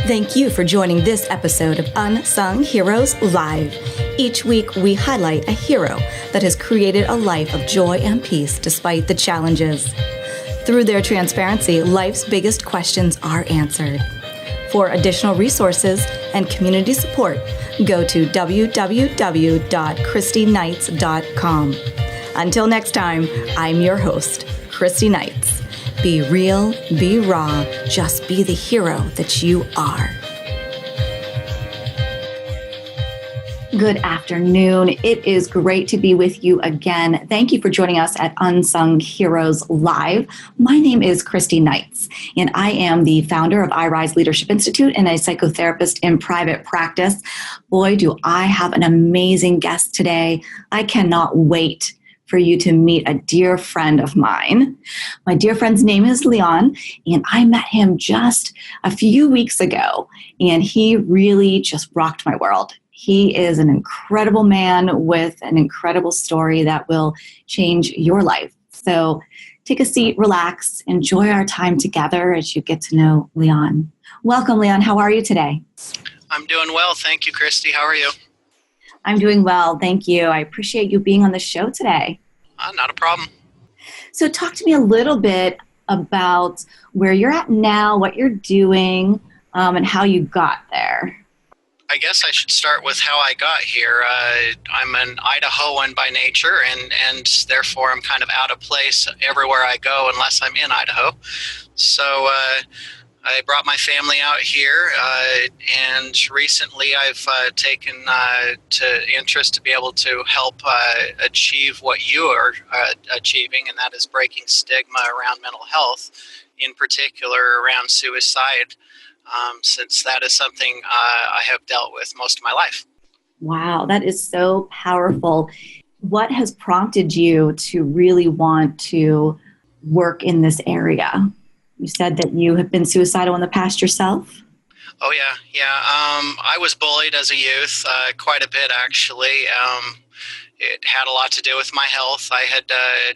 Thank you for joining this episode of Unsung Heroes Live. Each week, we highlight a hero that has created a life of joy and peace despite the challenges. Through their transparency, life's biggest questions are answered. For additional resources and community support, go to www.christyknights.com. Until next time, I'm your host, Christy Knights. Be real, be raw, just be the hero that you are. Good afternoon. It is great to be with you again. Thank you for joining us at Unsung Heroes Live. My name is Christy Knights, and I am the founder of iRise Leadership Institute and a psychotherapist in private practice. Boy, do I have an amazing guest today. I cannot wait for you to meet a dear friend of mine. My dear friend's name is Leon, and I met him just a few weeks ago, and he really just rocked my world. He is an incredible man with an incredible story that will change your life. So take a seat, relax, enjoy our time together as you get to know Leon. Welcome, Leon. How are you today? I'm doing well. Thank you, Christy. How are you? I'm doing well. Thank you. I appreciate you being on the show today. Not a problem. So talk to me a little bit about where you're at now, what you're doing, and how you got there. I guess I should start with how I got here. I'm an Idahoan by nature, and therefore I'm kind of out of place everywhere I go unless I'm in Idaho. So I brought my family out here, and recently I've taken to interest to be able to help achieve what you are achieving, and that is breaking stigma around mental health, in particular around suicide. Since that is something I have dealt with most of my life. Wow, that is so powerful. What has prompted you to really want to work in this area? You said that you have been suicidal in the past yourself? Oh, yeah. I was bullied as a youth, quite a bit, actually. It had a lot to do with my health. I had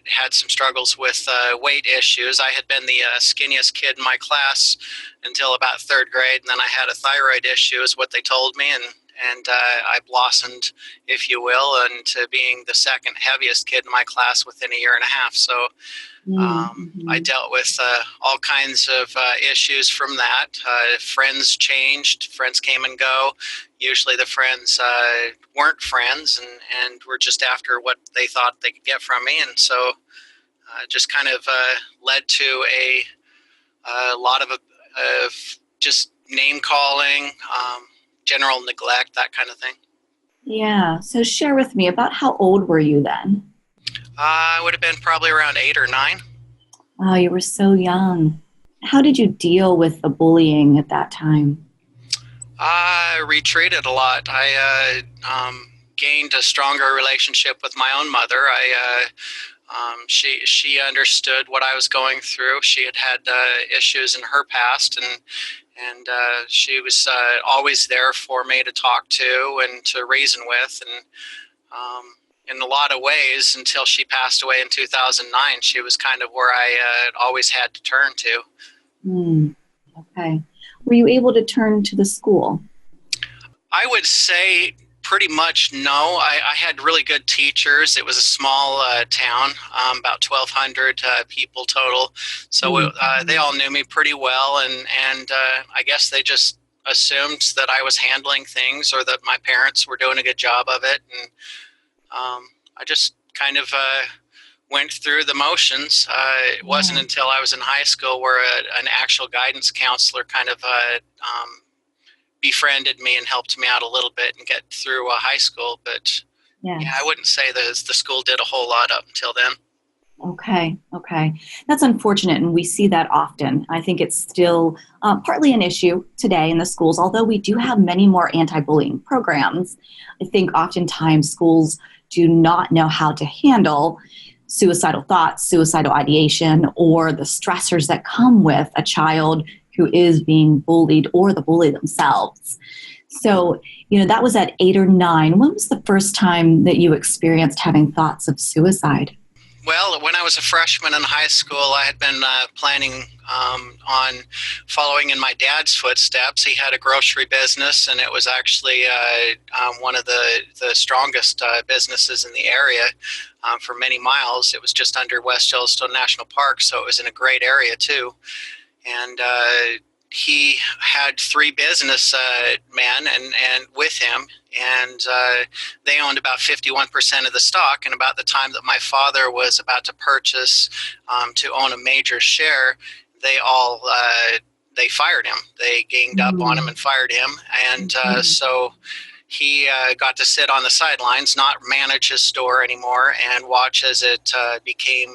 had some struggles with weight issues. I had been the skinniest kid in my class until about third grade, and then I had a thyroid issue is what they told me, and I blossomed, if you will, into being the second heaviest kid in my class within a year and a half. So I dealt with all kinds of issues from that. Friends changed, friends came and go. Usually the friends weren't friends and were just after what they thought they could get from me. And so just kind of led to a lot of just name calling, general neglect, that kind of thing. Yeah. So share with me about how old were you then? I would have been probably around 8 or 9. Oh, you were so young. How did you deal with the bullying at that time? I retreated a lot. I gained a stronger relationship with my own mother. She understood what I was going through. She had issues in her past, and she was always there for me to talk to and to reason with. And in a lot of ways, until she passed away in 2009, she was kind of where I always had to turn to. Okay. Were you able to turn to the school? I would say pretty much no. I had really good teachers. It was a small town, about 1,200 people total. So they all knew me pretty well, and I guess they just assumed that I was handling things or that my parents were doing a good job of it. And I just kind of went through the motions. It wasn't until I was in high school where an actual guidance counselor kind of befriended me and helped me out a little bit and get through high school. But yeah, I wouldn't say the school did a whole lot up until then. Okay. That's unfortunate, and we see that often. I think it's still partly an issue today in the schools, although we do have many more anti-bullying programs. I think oftentimes schools do not know how to handle suicidal thoughts, suicidal ideation, or the stressors that come with a child who is being bullied or the bully themselves. So, that was at 8 or 9. When was the first time that you experienced having thoughts of suicide? Well, when I was a freshman in high school, I had been planning on following in my dad's footsteps. He had a grocery business, and it was actually one of the strongest businesses in the area for many miles. It was just under West Yellowstone National Park, so it was in a great area too. And he had three business men and with him, and they owned about 51% of the stock. And about the time that my father was about to purchase to own a major share, they fired him. They ganged up on him and fired him. And so he got to sit on the sidelines, not manage his store anymore, and watch as it became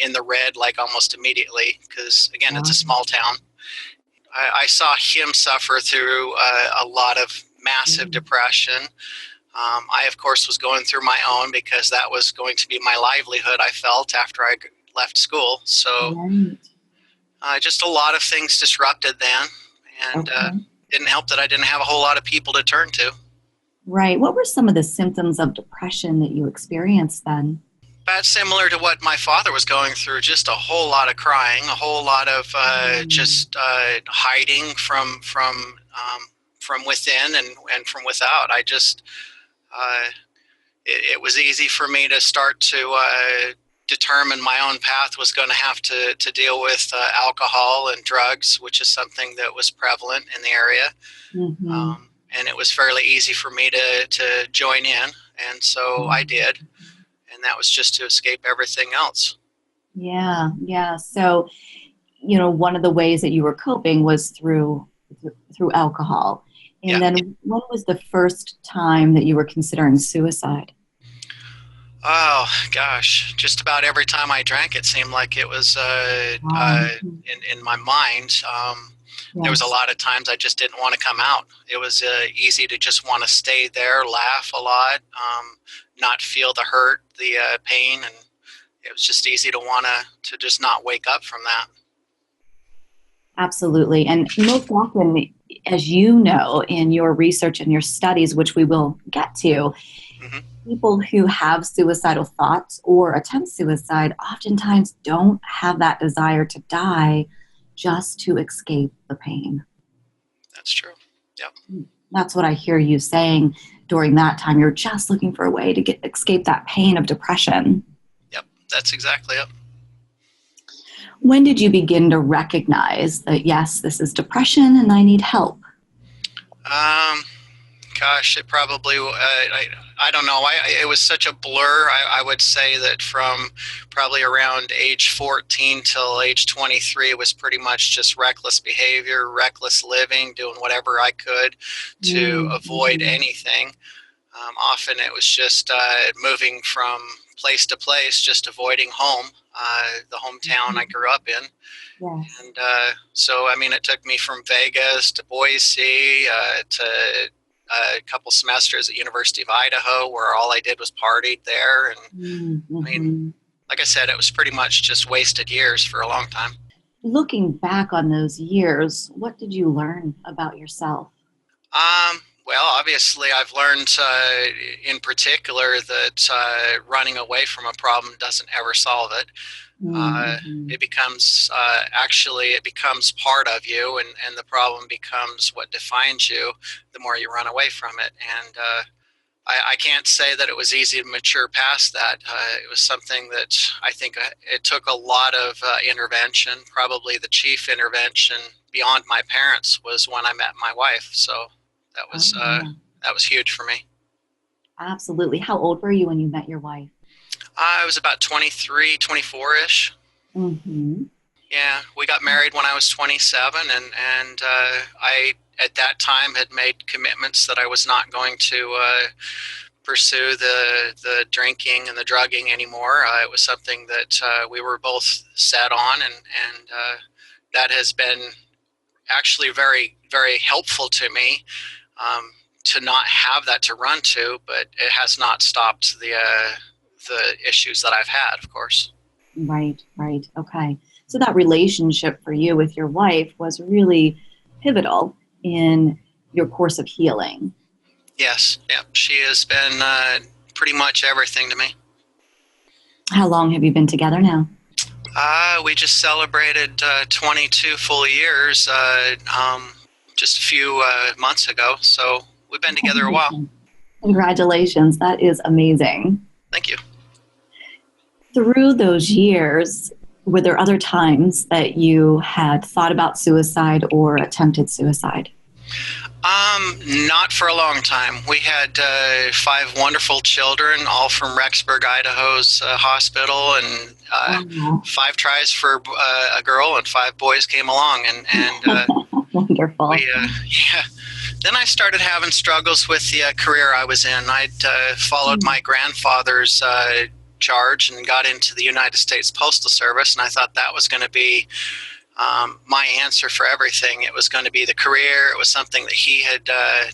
in the red like almost immediately, because again, it's a small town. I saw him suffer through a lot of massive depression. I, of course, was going through my own, because that was going to be my livelihood, I felt, after I left school. So just a lot of things disrupted then, and didn't help that I didn't have a whole lot of people to turn to. Right. What were some of the symptoms of depression that you experienced then? That's similar to what my father was going through, just a whole lot of crying, a whole lot of just hiding from within and from without. I just, it was easy for me to start to determine my own path was going to have to deal with alcohol and drugs, which is something that was prevalent in the area. And it was fairly easy for me to join in. And so I did. And that was just to escape everything else. Yeah. So, one of the ways that you were coping was through alcohol. And then when was the first time that you were considering suicide? Oh, gosh. Just about every time I drank, it seemed like it was in my mind. There was a lot of times I just didn't want to come out. It was easy to just want to stay there, laugh a lot, not feel the hurt, the pain, and it was just easy to want to just not wake up from that. Absolutely. And most often, as you know, in your research and your studies, which we will get to, people who have suicidal thoughts or attempt suicide oftentimes don't have that desire to die, just to escape the pain. That's true. Yep. That's what I hear you saying during that time. You're just looking for a way to escape that pain of depression. Yep, that's exactly it. When did you begin to recognize that, yes, this is depression and I need help? Gosh, it probably, I don't know. It was such a blur. I would say that from probably around age 14 till age 23 was pretty much just reckless behavior, reckless living, doing whatever I could to avoid anything. Often it was just moving from place to place, just avoiding home, the hometown I grew up in. Yes. And so, I mean, it took me from Vegas to Boise to a couple semesters at University of Idaho, where all I did was partied there. And I mean, like I said, it was pretty much just wasted years for a long time. Looking back on those years, what did you learn about yourself? Well, obviously, I've learned in particular that running away from a problem doesn't ever solve it. It becomes it becomes part of you, and the problem becomes what defines you the more you run away from it. And I can't say that it was easy to mature past that. It was something that I think it took a lot of intervention. Probably the chief intervention beyond my parents was when I met my wife. So that was huge for me. Absolutely. How old were you when you met your wife? I was about 23, 24-ish. Yeah, we got married when I was 27, and I, at that time, had made commitments that I was not going to pursue the drinking and the drugging anymore. It was something that we were both set on, and that has been actually very, very helpful to me to not have that to run to, but it has not stopped the issues that I've had, of course. Right. Okay. So that relationship for you with your wife was really pivotal in your course of healing. Yes. Yep. She has been pretty much everything to me. How long have you been together now? We just celebrated 22 full years just a few months ago, so we've been together a while. Congratulations. That is amazing. Thank you. Through those years, were there other times that you had thought about suicide or attempted suicide? Not for a long time. We had 5 wonderful children, all from Rexburg, Idaho's hospital, and Wow. 5 tries for a girl, and 5 boys came along, and Wonderful. yeah. Then I started having struggles with the career I was in. I'd followed my grandfather's charge and got into the United States Postal Service, and I thought that was going to be my answer for everything. It was going to be the career. It was something that he had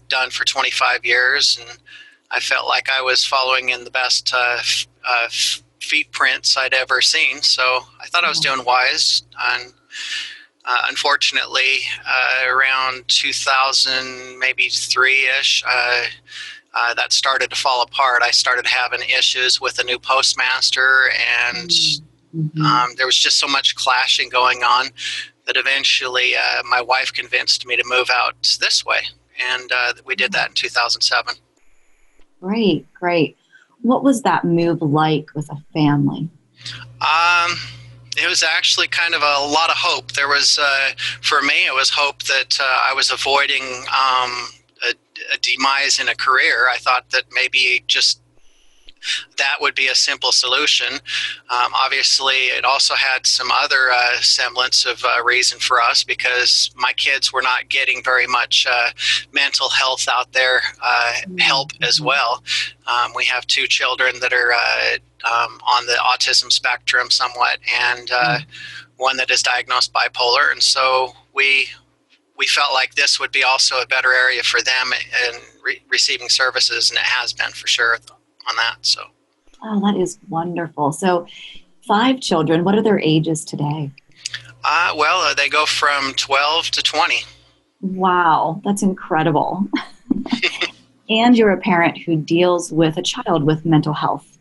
done for 25 years, and I felt like I was following in the best feet prints I'd ever seen. So I thought I was doing wise. And unfortunately, around 2000, maybe 3-ish, that started to fall apart. I started having issues with a new postmaster, and there was just so much clashing going on that eventually my wife convinced me to move out this way, and we did that in 2007. Great, great. What was that move like with a family? It was actually kind of a lot of hope. There was, for me, it was hope that I was avoiding a demise in a career. I thought that maybe just that would be a simple solution. Obviously, it also had some other semblance of reason for us, because my kids were not getting very much mental health out there help as well. We have 2 children that are on the autism spectrum somewhat, and one that is diagnosed bipolar. And so we felt like this would be also a better area for them in receiving services, and it has been for sure on that. So, Oh, that is wonderful. So 5 children, what are their ages today? They go from 12 to 20. Wow, that's incredible. And you're a parent who deals with a child with mental health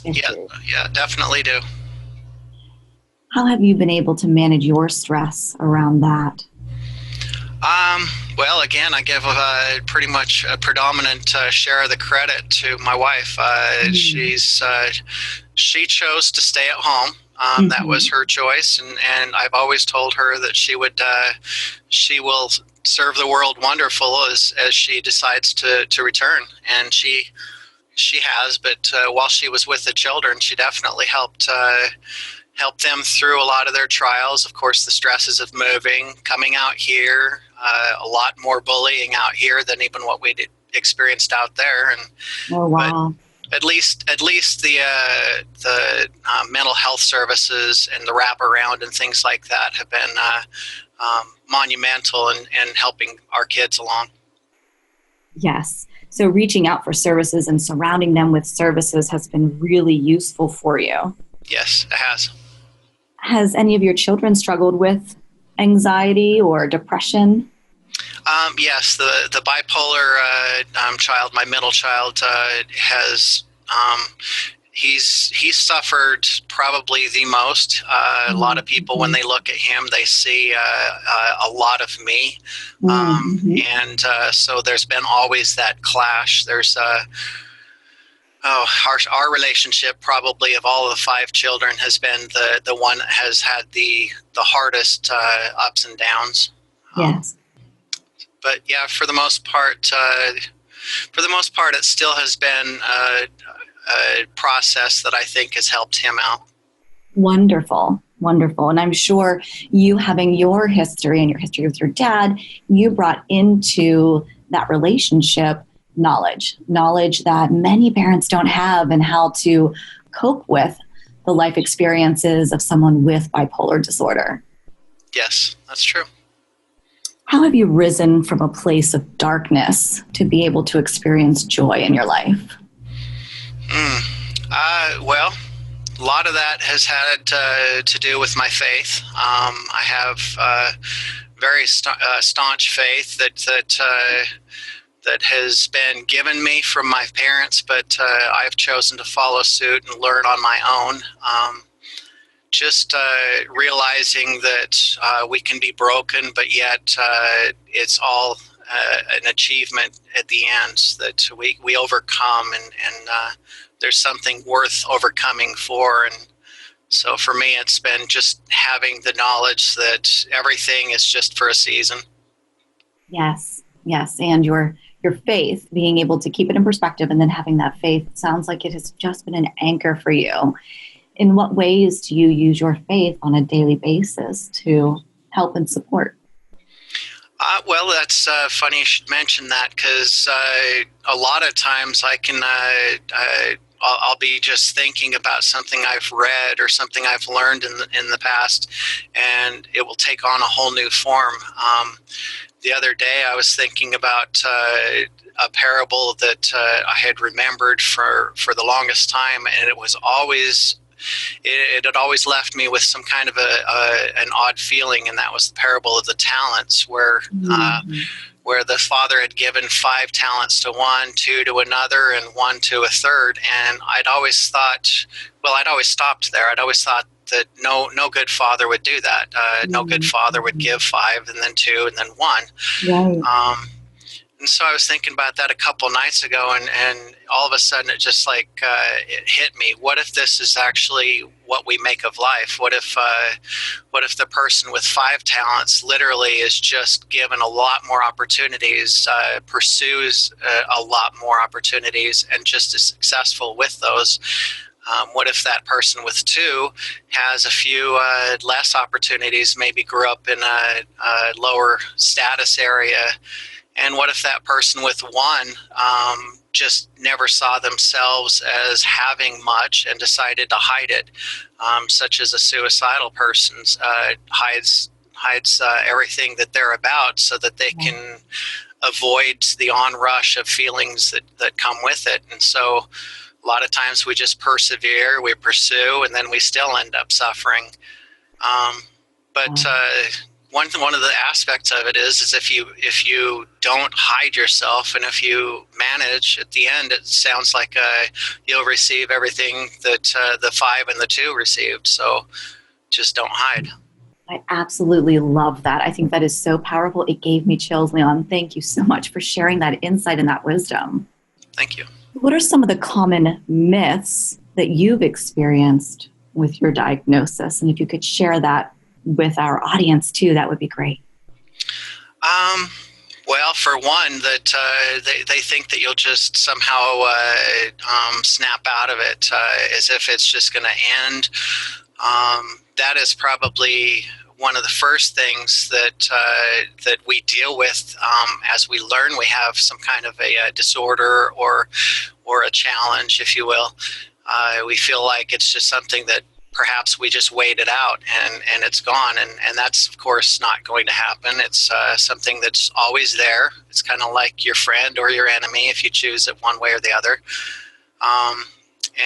issues. Yeah, definitely do. How have you been able to manage your stress around that? Well, again, I give pretty much a predominant share of the credit to my wife. She chose to stay at home. That was her choice, and I've always told her that she will serve the world wonderful as she decides to return, and she has. But while she was with the children, she definitely helped them through a lot of their trials. Of course, the stresses of moving, coming out here, a lot more bullying out here than even what we'd experienced out there. And Oh, wow. but at least the mental health services and the wraparound and things like that have been monumental in helping our kids along. Yes. So reaching out for services and surrounding them with services has been really useful for you. Yes, it has. Has any of your children struggled with anxiety or depression? Yes, the bipolar child, my middle child, has he's suffered probably the most. A lot of people, when they look at him, they see a lot of me, and so there's been always that clash. There's our relationship, probably of all of the 5 children, has been the one that has had the hardest ups and downs. Yes. But yeah, for the most part, it still has been a process that I think has helped him out. Wonderful. Wonderful. And I'm sure you having your history and your history with your dad, you brought into that relationship knowledge that many parents don't have, and how to cope with the life experiences of someone with bipolar disorder. Yes, that's true. How have you risen from a place of darkness to be able to experience joy in your life? Well, a lot of that has had to do with my faith. I have very staunch faith that that has been given me from my parents, but I've chosen to follow suit and learn on my own. Just realizing that we can be broken, but yet it's all an achievement at the end, that we overcome, and there's something worth overcoming for. And so for me, it's been just having the knowledge that everything is just for a season. Yes, yes. And your faith, being able to keep it in perspective and then having that faith, sounds like it has just been an anchor for you. In what ways do you use your faith on a daily basis to help and support? Well, that's funny you should mention that, because a lot of times I can, I'll be just thinking about something I've read or something I've learned in the past, and it will take on a whole new form. The other day I was thinking about a parable that I had remembered for the longest time, and it was always... It had always left me with some kind of an odd feeling, and that was the parable of the talents, where the father had given 5 talents to one, 2 to another, and 1 to a third. And I'd always thought, well, I'd always stopped there. I'd always thought that no good father would do that. No good father would give 5 and then 2 and then 1. Right. And so I was thinking about that a couple nights ago, and all of a sudden it just it hit me. What if this is actually what we make of life? What if the person with 5 talents literally is just given a lot more opportunities, pursues a lot more opportunities, and just is successful with those? What if that person with 2 has a few less opportunities, maybe grew up in a lower status area? And what if that person with 1 just never saw themselves as having much and decided to hide it, such as a suicidal person hides everything that they're about so that they can avoid the onrush of feelings that come with it. And so a lot of times we just persevere, we pursue, and then we still end up suffering. But one of the aspects of it is if you don't hide yourself, and if you manage, at the end it sounds like you'll receive everything that the 5 and the 2 received. So just don't hide. I absolutely love that. I think that is so powerful. It gave me chills, Leon. Thank you so much for sharing that insight and that wisdom. Thank you. What are some of the common myths that you've experienced with your diagnosis? And if you could share that with our audience too, that would be great. Well, for one, that they think that you'll just somehow snap out of it, as if it's just going to end. That is probably one of the first things that we deal with as we learn we have some kind of a disorder or a challenge, if you will. We feel like it's just something that perhaps we just wait it out and it's gone. And that's, of course, not going to happen. It's something that's always there. It's kind of like your friend or your enemy if you choose it one way or the other.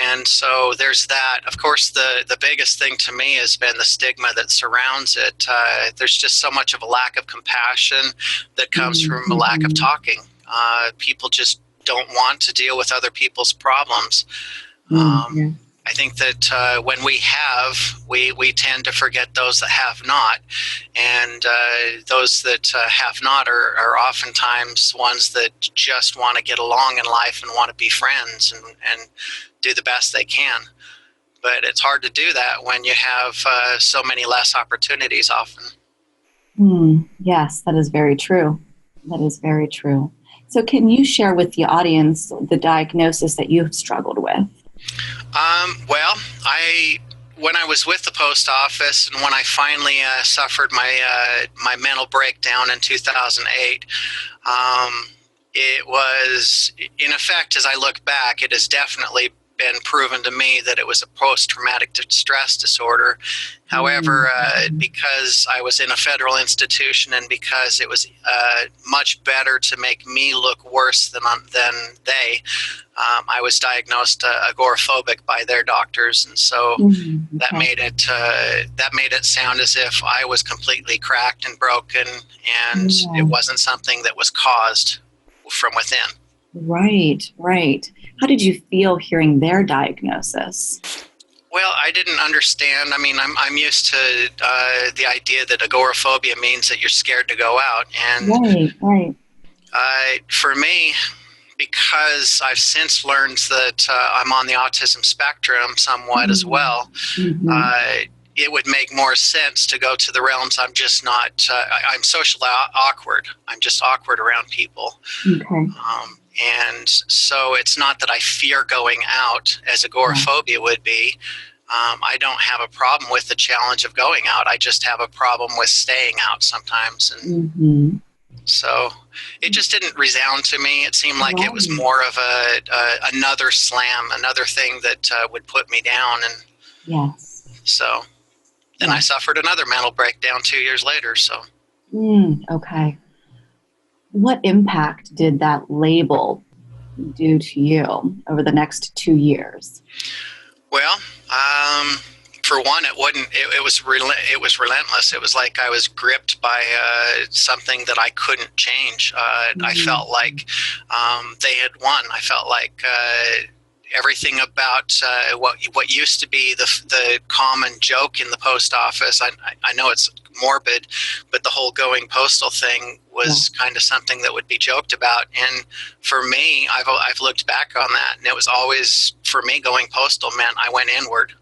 And so there's that. Of course, the biggest thing to me has been the stigma that surrounds it. There's just so much of a lack of compassion that comes from a lack of talking. People just don't want to deal with other people's problems. I think that when we tend to forget those that have not, and those that have not are oftentimes ones that just want to get along in life and want to be friends and do the best they can. But it's hard to do that when you have so many less opportunities often. Yes, that is very true. That is very true. So can you share with the audience the diagnosis that you've struggled with? Well, when I was with the post office and when I finally suffered my mental breakdown in 2008, it was, in effect, as I look back, it has definitely been proven to me that it was a post-traumatic stress disorder. However, because I was in a federal institution and because it was much better to make me look worse than they, I was diagnosed agoraphobic by their doctors, and so that made it sound as if I was completely cracked and broken, and it wasn't something that was caused from within. Right, right. How did you feel hearing their diagnosis? Well, I didn't understand. I mean, I'm used to the idea that agoraphobia means that you're scared to go out, and Right, right. for me, because I've since learned that I'm on the autism spectrum somewhat as well, Mm-hmm. it would make more sense to go to the realms. I'm just not, I'm socially awkward. I'm just awkward around people. Okay. And so it's not that I fear going out as agoraphobia would be. I don't have a problem with the challenge of going out. I just have a problem with staying out sometimes. And Mm-hmm. so it just didn't resound to me. It seemed like it was Right. more of another slam, another thing that would put me down. And Yes. so then I suffered another mental breakdown 2 years later. So. Okay. What impact did that label do to you over the next 2 years? Well, for one, it wouldn't. It was relentless. It was like I was gripped by something that I couldn't change. I felt like they had won. I felt like everything about what used to be the common joke in the post office. I know it's morbid, but the whole going postal thing was kind of something that would be joked about. And for me, I've looked back on that, and it was always, for me, going postal meant I went inward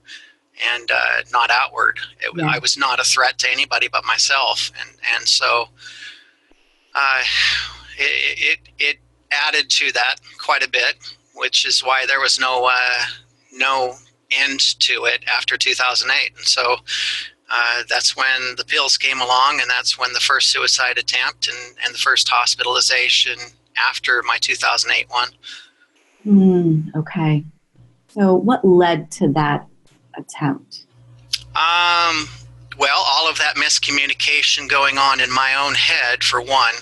and not outward. I was not a threat to anybody but myself, and so it added to that quite a bit, which is why there was no end to it after 2008. And so that's when the pills came along, and that's when the first suicide attempt and the first hospitalization after my 2008 one. Okay. So what led to that attempt? Well, all of that miscommunication going on in my own head, for one,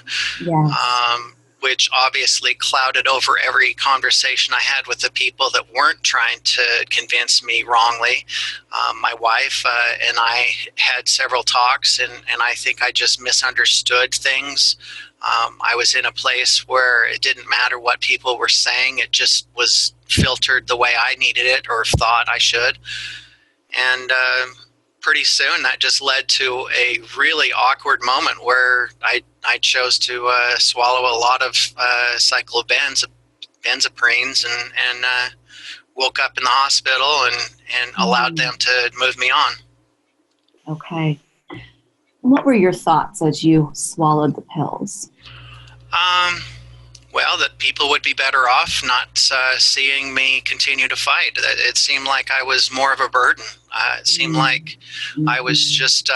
which obviously clouded over every conversation I had with the people that weren't trying to convince me wrongly. My wife and I had several talks, and I think I just misunderstood things. I was in a place where it didn't matter what people were saying. It just was filtered the way I needed it or thought I should. And pretty soon that just led to a really awkward moment where I chose to swallow a lot of cyclobenzaprines and woke up in the hospital and allowed them to move me on. Okay. What were your thoughts as you swallowed the pills? Well, that people would be better off not seeing me continue to fight. It seemed like I was more of a burden. It seemed like I was just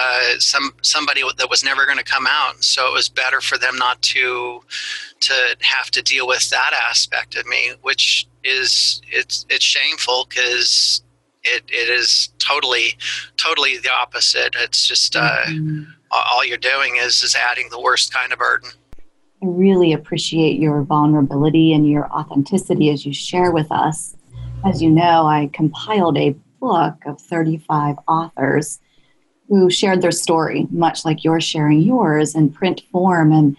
somebody that was never going to come out. So it was better for them not to have to deal with that aspect of me, which is it's shameful because it is totally the opposite. It's just all you're doing is adding the worst kind of burden. I really appreciate your vulnerability and your authenticity as you share with us. As you know, I compiled a book of 35 authors who shared their story, much like you're sharing yours, in print form. And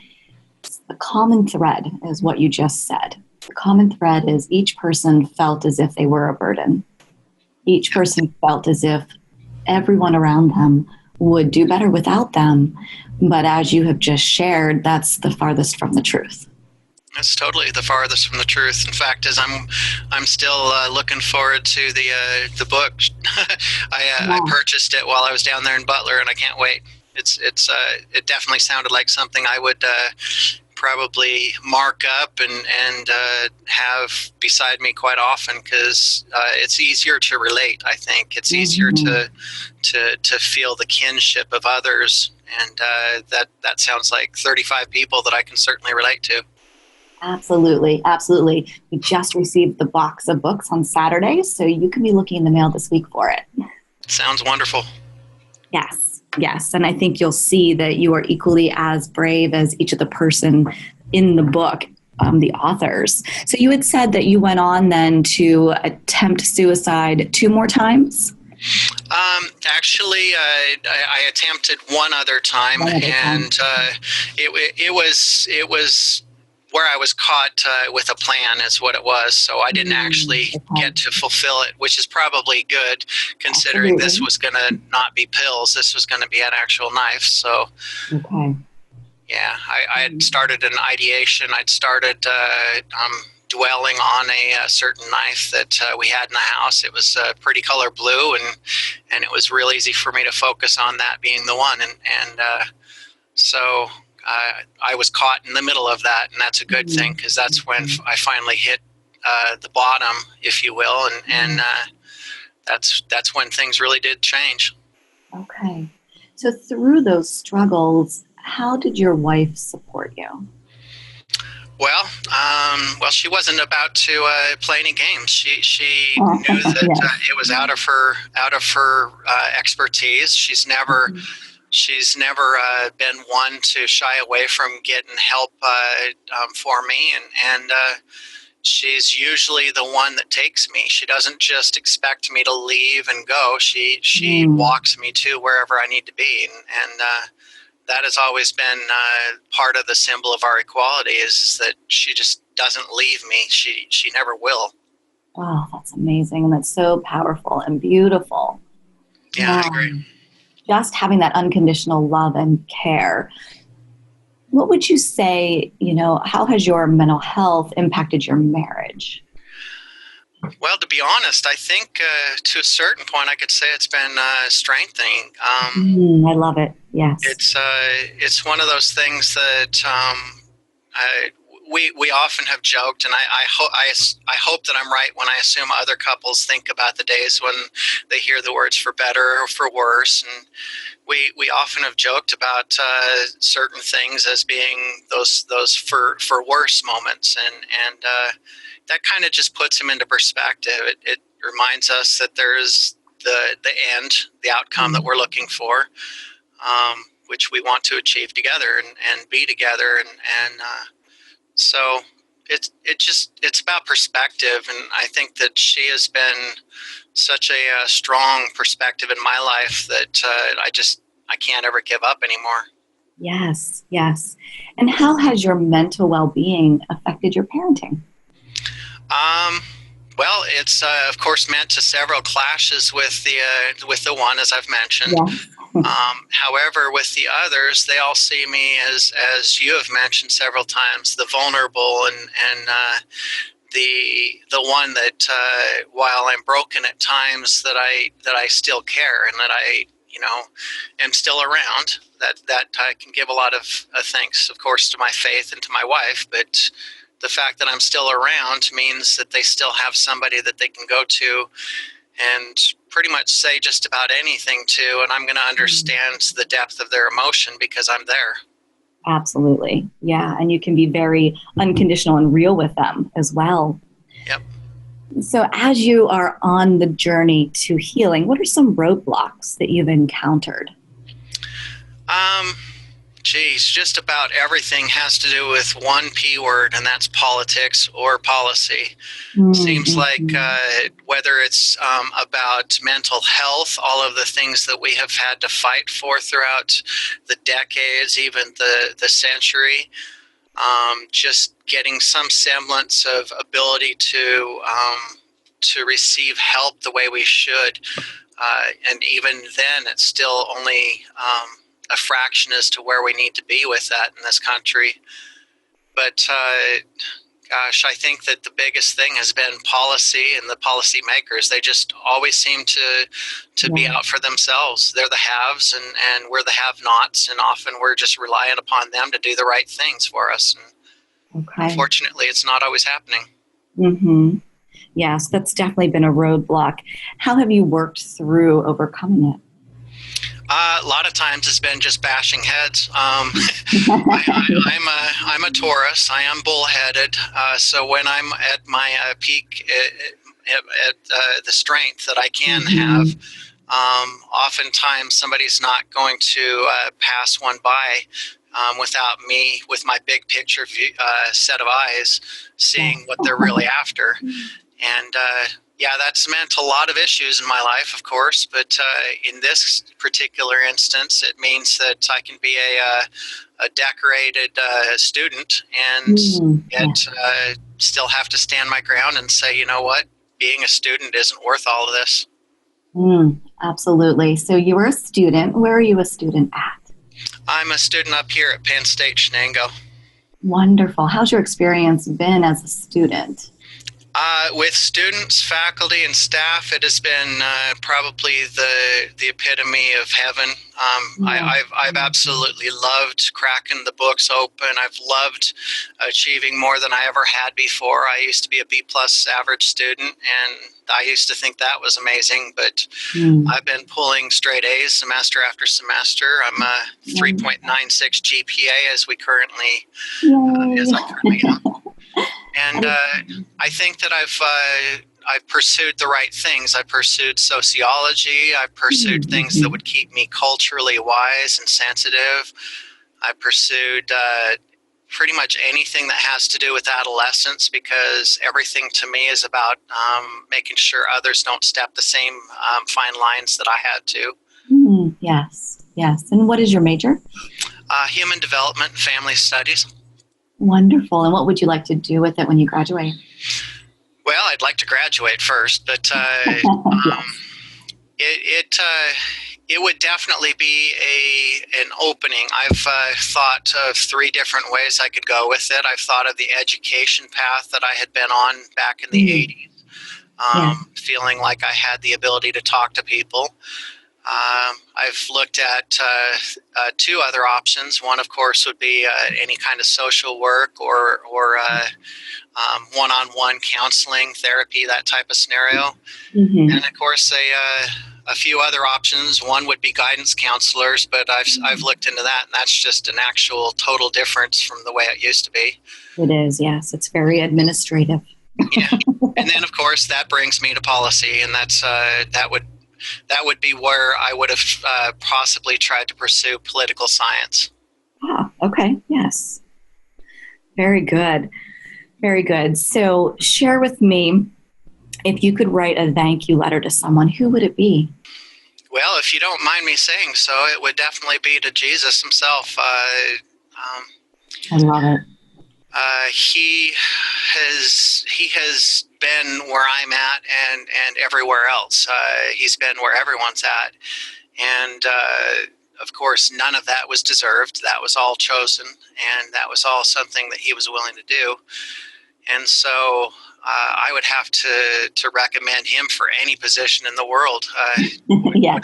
the common thread is what you just said. The common thread is each person felt as if they were a burden. Each person felt as if everyone around them would do better without them. But as you have just shared, that's the farthest from the truth. It's totally the farthest from the truth. In fact, as I'm still looking forward to the book. I purchased it while I was down there in Butler, and I can't wait. It definitely sounded like something I would probably mark up and have beside me quite often, because it's easier to relate. I think it's easier to feel the kinship of others, and that sounds like 35 people that I can certainly relate to. Absolutely, absolutely. We just received the box of books on Saturday, so you can be looking in the mail this week for it. Sounds wonderful. Yes. And I think you'll see that you are equally as brave as each of the person in the book, the authors. So you had said that you went on then to attempt suicide 2 more times? Actually, I attempted one other time, it was where I was caught with a plan is what it was. So I didn't actually get to fulfill it, which is probably good considering this was going to not be pills. This was going to be an actual knife. So, yeah, I had started an ideation. I'd started dwelling on a certain knife that we had in the house. It was pretty color blue, and it was real easy for me to focus on that being the one. And so I was caught in the middle of that, and that's a good thing because that's when I finally hit the bottom, if you will, and that's when things really did change. Okay. So through those struggles, how did your wife support you? Well, she wasn't about to play any games. She knew that it was out of her expertise. She's never been one to shy away from getting help for me, and she's usually the one that takes me. She doesn't just expect me to leave and go. She walks me to wherever I need to be, and that has always been part of the symbol of our equality, is that she just doesn't leave me. She never will. Oh, that's amazing. And that's so powerful and beautiful. Yeah, I agree. Just having that unconditional love and care. What would you say, how has your mental health impacted your marriage? Well, to be honest, I think to a certain point, I could say it's been strengthening. I love it. Yes. It's one of those things that we often have joked, and I hope that I'm right when I assume other couples think about the days when they hear the words for better or for worse, and we often have joked about certain things as being those for worse moments, and that kind of just puts them into perspective. It reminds us that there's the end, the outcome that we're looking for, which we want to achieve together and be together, and so it's about perspective, and I think that she has been such a strong perspective in my life that I can't ever give up anymore. Yes, yes. And how has your mental well-being affected your parenting? Well, it's of course meant to several clashes with the one, as I've mentioned. Yeah. However, with the others, they all see me as you have mentioned several times, the vulnerable and the one that while I'm broken at times, that I still care, and that I am still around. That I can give a lot of thanks, of course, to my faith and to my wife, but the fact that I'm still around means that they still have somebody that they can go to and pretty much say just about anything to, and I'm going to understand the depth of their emotion because I'm there. Absolutely. Yeah. And you can be very unconditional and real with them as well. Yep. So as you are on the journey to healing, what are some roadblocks that you've encountered? Just about everything has to do with one P word, and that's politics or policy. Seems like whether it's about mental health, all of the things that we have had to fight for throughout the decades, even the century, just getting some semblance of ability to receive help the way we should. And even then, it's still only a fraction as to where we need to be with that in this country. But gosh, I think that the biggest thing has been policy and the policy makers. They just always seem to be out for themselves. They're the haves and we're the have-nots, and often we're just relying upon them to do the right things for us. And unfortunately, it's not always happening. Mm-hmm. Yes, that's definitely been a roadblock. How have you worked through overcoming it? A lot of times it's been just bashing heads. I'm a Taurus. I am bullheaded. So when I'm at my peak at the strength that I can have, oftentimes somebody's not going to pass one by without me, with my big picture view, set of eyes, seeing what they're really after. And Yeah, that's meant a lot of issues in my life, of course, but in this particular instance, it means that I can be a decorated student and Yeah. yet still have to stand my ground and say, you know what, being a student isn't worth all of this. Absolutely. So you were a student. Where are you a student at? I'm a student up here at Penn State Shenango. Wonderful. How's your experience been as a student? With students, faculty, and staff, it has been probably the epitome of heaven. I've absolutely loved cracking the books open. I've loved achieving more than I ever had before. I used to be a B plus average student, and I used to think that was amazing. But I've been pulling straight A's semester after semester. I'm a 3.96 GPA as I currently am. And I think that I've pursued the right things. I pursued sociology. I pursued things that would keep me culturally wise and sensitive. I pursued pretty much anything that has to do with adolescence, because everything to me is about making sure others don't step the same fine lines that I had to. Yes. And what is your major? Human development and family studies. Wonderful. And what would you like to do with it when you graduate? Well, I'd like to graduate first, but it would definitely be an opening. I've thought of 3 different ways I could go with it. I've thought of the education path that I had been on back in the 80s, feeling like I had the ability to talk to people. I've looked at 2 other options. One, of course, would be any kind of social work or one-on-one counseling, therapy, that type of scenario. And of course, a few other options. One would be guidance counselors, but I've looked into that, and that's just an actual total difference from the way it used to be. It is, yes. It's very administrative. Yeah, and then of course that brings me to policy, and that would be where I would have possibly tried to pursue political science. Okay. Yes. Very good. Very good. So share with me, if you could write a thank you letter to someone, who would it be? Well, if you don't mind me saying so, it would definitely be to Jesus himself. I love it. He has been where I'm at and everywhere else. He's been where everyone's at. And of course, none of that was deserved. That was all chosen, and that was all something that he was willing to do. And so I would have to recommend him for any position in the world. Yes.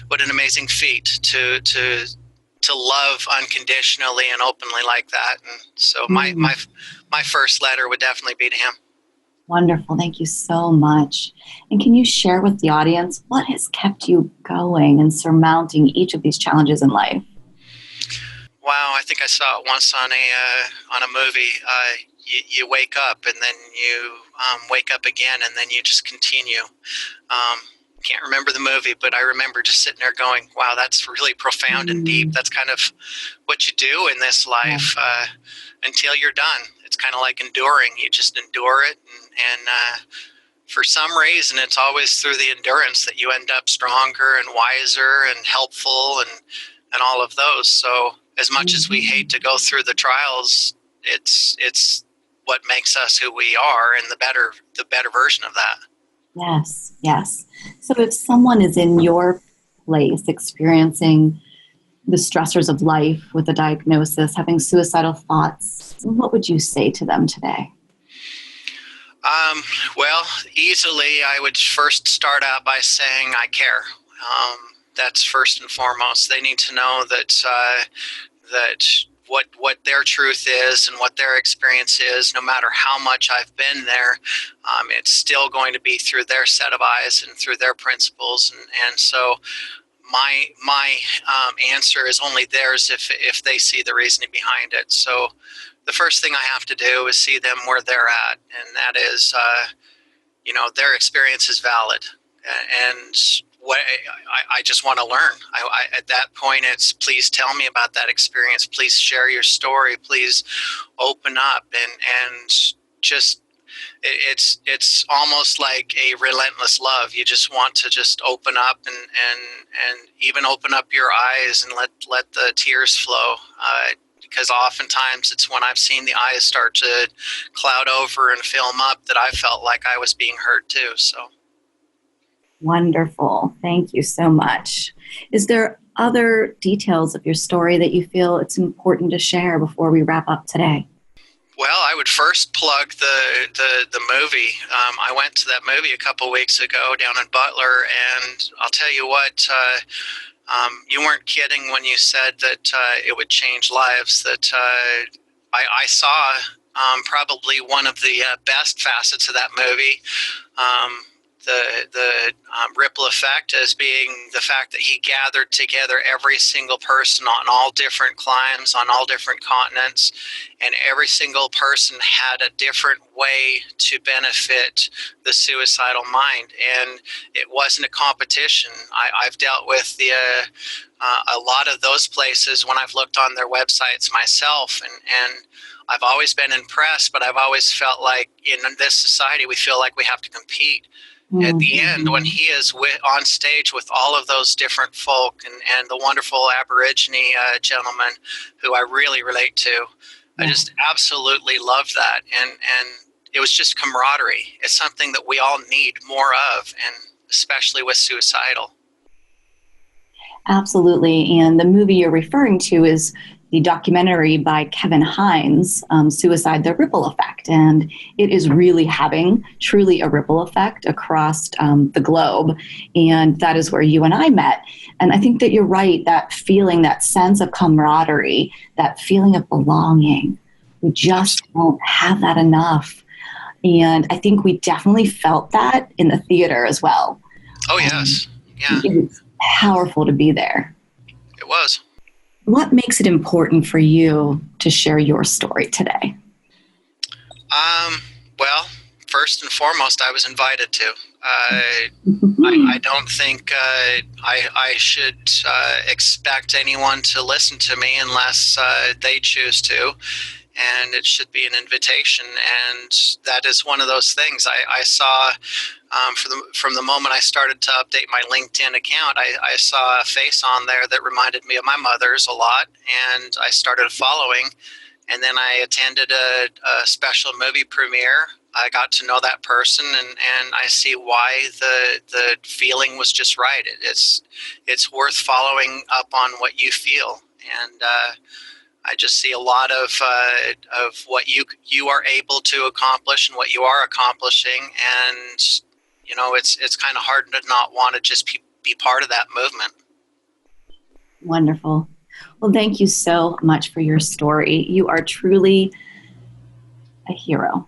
What an amazing feat to love unconditionally and openly like that. And so my first letter would definitely be to him. Wonderful. Thank you so much. And can you share with the audience what has kept you going and surmounting each of these challenges in life? Wow, I think I saw it once on a movie. You wake up, and then you wake up again, and then you just continue. Can't remember the movie, but I remember just sitting there going, wow, that's really profound and deep. That's kind of what you do in this life until you're done. It's kind of like enduring. You just endure it, and for some reason, it's always through the endurance that you end up stronger and wiser and helpful and all of those. So as much as we hate to go through the trials, it's what makes us who we are, and the better version of that. Yes. So if someone is in your place experiencing the stressors of life with a diagnosis, having suicidal thoughts, what would you say to them today? Well, easily I would first start out by saying I care. That's first and foremost. They need to know that what their truth is and what their experience is, no matter how much I've been there, it's still going to be through their set of eyes and through their principles. And so my answer is only theirs if they see the reasoning behind it. So the first thing I have to do is see them where they're at, and that is, their experience is valid, and what I just want to learn. At that point, it's please tell me about that experience. Please share your story. Please open up and just it's almost like a relentless love. You just want to just open up and even open up your eyes and let the tears flow. Because oftentimes it's when I've seen the eyes start to cloud over and film up that I felt like I was being hurt too. So wonderful. Thank you so much. Is there other details of your story that you feel it's important to share before we wrap up today? Well, I would first plug the movie. I went to that movie a couple weeks ago down in Butler, and I'll tell you what, you weren't kidding when you said that it would change lives. That I saw probably one of the best facets of that movie. The ripple effect as being the fact that he gathered together every single person on all different climes, on all different continents, and every single person had a different way to benefit the suicidal mind. And it wasn't a competition. I've dealt with a lot of those places when I've looked on their websites myself, and I've always been impressed, but I've always felt like in this society we feel like we have to compete. At the end, when he is on stage with all of those different folk and the wonderful Aborigine gentleman who I really relate to, I just absolutely love that. And it was just camaraderie. It's something that we all need more of, and especially with suicidal. Absolutely. And the movie you're referring to is the documentary by Kevin Hines, Suicide, the Ripple Effect. And it is really having truly a ripple effect across the globe. And that is where you and I met. And I think that you're right, that feeling, that sense of camaraderie, that feeling of belonging, we just don't have that enough. And I think we definitely felt that in the theater as well. Oh, yes. Yeah. It was powerful to be there. It was. What makes it important for you to share your story today? Well, first and foremost, I was invited to. I don't think I should expect anyone to listen to me unless they choose to. And it should be an invitation. And that is one of those things I saw from the moment I started to update my LinkedIn account. I saw a face on there that reminded me of my mother's a lot, and I started following. And then I attended a special movie premiere. I got to know that person, and I see why the feeling was just right. It's worth following up on what you feel, and I just see a lot of what you are able to accomplish and what you are accomplishing, and you know it's kind of hard to not want to just be part of that movement. Wonderful. Well, thank you so much for your story. You are truly a hero.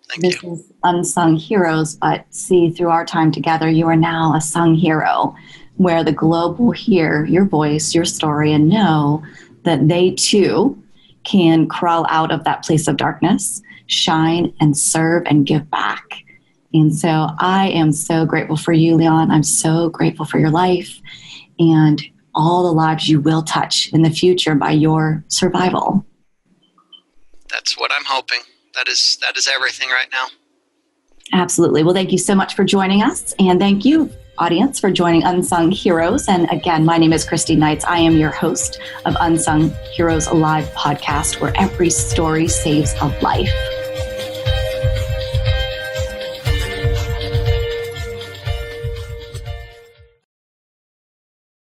Thank you. This is Unsung Heroes, but see, through our time together, you are now a sung hero, where the globe will hear your voice, your story, and know that they too can crawl out of that place of darkness, shine and serve and give back. And so I am so grateful for you, Leon. I'm so grateful for your life and all the lives you will touch in the future by your survival. That's what I'm hoping. That is everything right now. Absolutely. Well, thank you so much for joining us. And thank you, audience, for joining Unsung Heroes. And again, my name is Christy Knights. I am your host of Unsung Heroes Alive podcast, where every story saves a life.